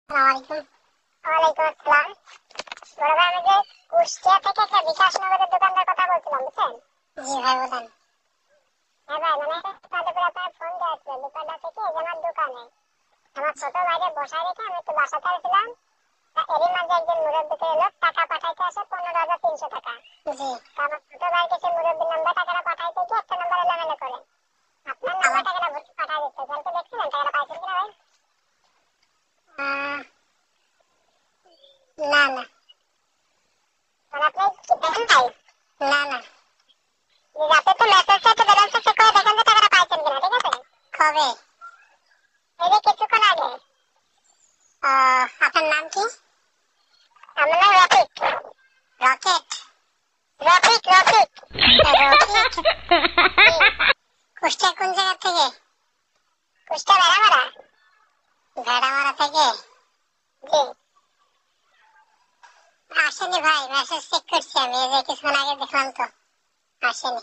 আসসালামাইকুম। ওয়ালাইকুম আসসালাম। বড় ভাই, আমি যে কুষ্টিয়া থেকে একটা বিকাশ নগরের দোকানদার কথা বলছিলাম, বুঝছেন? জি ভাই, বলেন। হ্যাঁ ভাই, মানে তাদের করে আপনার ফোন দেওয়া ছিল দোকানটা থেকে, যে আমার দোকানে আমার ছোট ভাইকে বসায় রেখে আমি একটু বাসাতে আসছিলাম। এরই মাঝে একজন মুরব্বীকে এলো টাকা পাঠাইতে আসে 15,300 টাকা। জি। তো আমার ছোট ভাইকে সে মুরব্বীর নাম্বার টাকাটা পাঠাইতে গিয়ে একটা নাম্বার এলোমেলো করে আপনার নাম্বার টাকাটা ভর্তি পাঠাই দিচ্ছে। কালকে দেখছিলেন টাকাটা পাইছেন কিনা ভাই? না না, মানে আপনি কি দেখেন ভাই? না না, আপনি তো মেসেজ থেকে ব্যালেন্সটা চেক করে দেখেন যে টাকাটা পাইছেন কিনা, ঠিক আছে? কবে? এই যে কিছুক্ষণ আগে। আপনার নাম কি? আমার নাম রফিক। রকেট? রফিক রফিক। রফিক? কুষ্টিয়া কোন জায়গা থেকে? কুষ্টিয়া ভেড়ামারা। ভেড়ামারা থেকে? জি। আসেনি ভাই, মেসেজ চেক করছি আমি, এই যে কিছুক্ষণ আগে দেখলাম তো। আসেনি।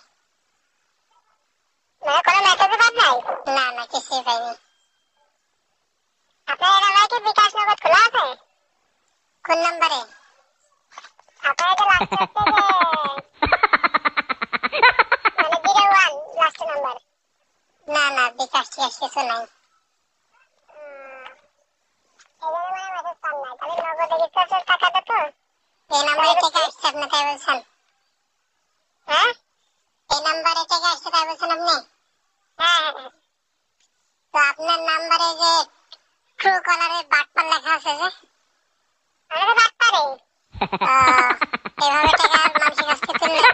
মানে কোনো মেসেজই পান নাই? না না, কিছুই পাইনি। আপনার এই নাম্বারে কি বিকাশ নগদ খোলা আছে? কোন নাম্বারে? আপনার এটা লাস্ট হচ্ছে যে মানে 01 লাস্ট নাম্বার। না না, বিকাশ টিকাশ কিছু নাই। এই জন্য মানে মেসেজ পান নাই, তাহলে নগদে রিচার্জের টাকাটা তো এই নাম্বারে টাকা আসছে, আপনি তাই বলছেন? হ্যাঁ, এই নাম্বারে টাকা আসছে তাই বলছেন আপনি? হ্যাঁ হ্যাঁ হ্যাঁ। তো আপনার নাম্বারে যে ট্রু কলারে বাটপার লেখা আছে যে, আমি তো বাটপারে। এভাবে টাকা মানুষের কাছ থেকে তুললে?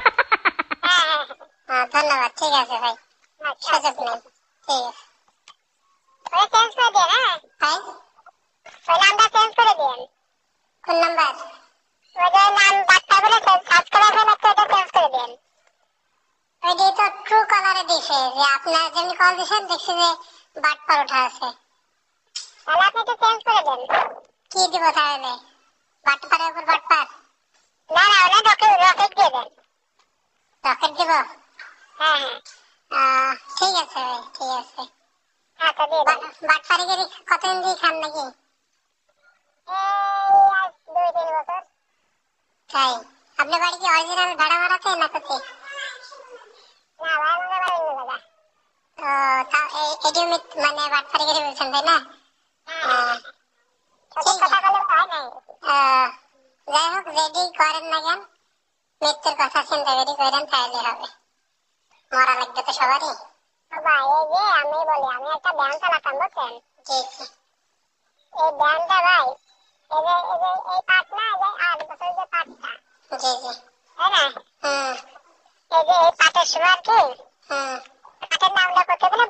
হ্যাঁ হ্যাঁ হ্যাঁ, ধন্যবাদ, ঠিক আছে ভাই, সুযোগ নেই, ঠিক আছে। ওই চেঞ্জ করে দিন। হ্যাঁ ভাই, ওই নামটা চেঞ্জ করে দিন। কোন নাম্বার? ওই যে নাম বাটপার বলে সার্চ করে ফেলে একটু এটা চেঞ্জ করে দিন। ওইটাই তো ট্রু কলারে দিছে, যে আপনার যেমনি কল দিছেন দেখছি যে বাটপার ওঠা আছে। তাহলে আপনি একটু চেঞ্জ করে দেন। কি দিব তাহলে? বাটপারের উপর বাটপার? না না, ওটা রকেট রকেট দিয়ে দেন। রকেট দিব? হ্যাঁ হ্যাঁ, ঠিক আছে ভাই, ঠিক আছে। আচ্ছা, দিয়ে দেন। বাটপারিগিরি কতদিন দিয়ে খান নাকি? এই আজ 2-3 বছর। তাই? আপনার বাড়ি কি অরিজিনাল ভেড়ামারাতে না কোথায়? না ভাই, আমাদের বাড়ি অন্য জায়গা। তা এটি মানে বাটপারিগিরি বলছেন, তাই না? হ্যাঁ, সঠিক কথা বলে হয় নাই। যাই হোক, যেটি করেন না কেন, মৃত্যুর কথা চিন্তা করি করেন, তাহলে হবে। মরা লাগবে তো সবারই। ভাই, এই যে আমি বলি, আমি একটা ব্যায়াম চালাতাম, বুঝছেন? জি জি। এই ব্যায়ামটা ভাই, এই পাট না, এই যে 8 বছর যে পাটটা, জি জি, তাই না? এই যে এই পাটের সময় আর কি, পাটের নামটা করতে গেলে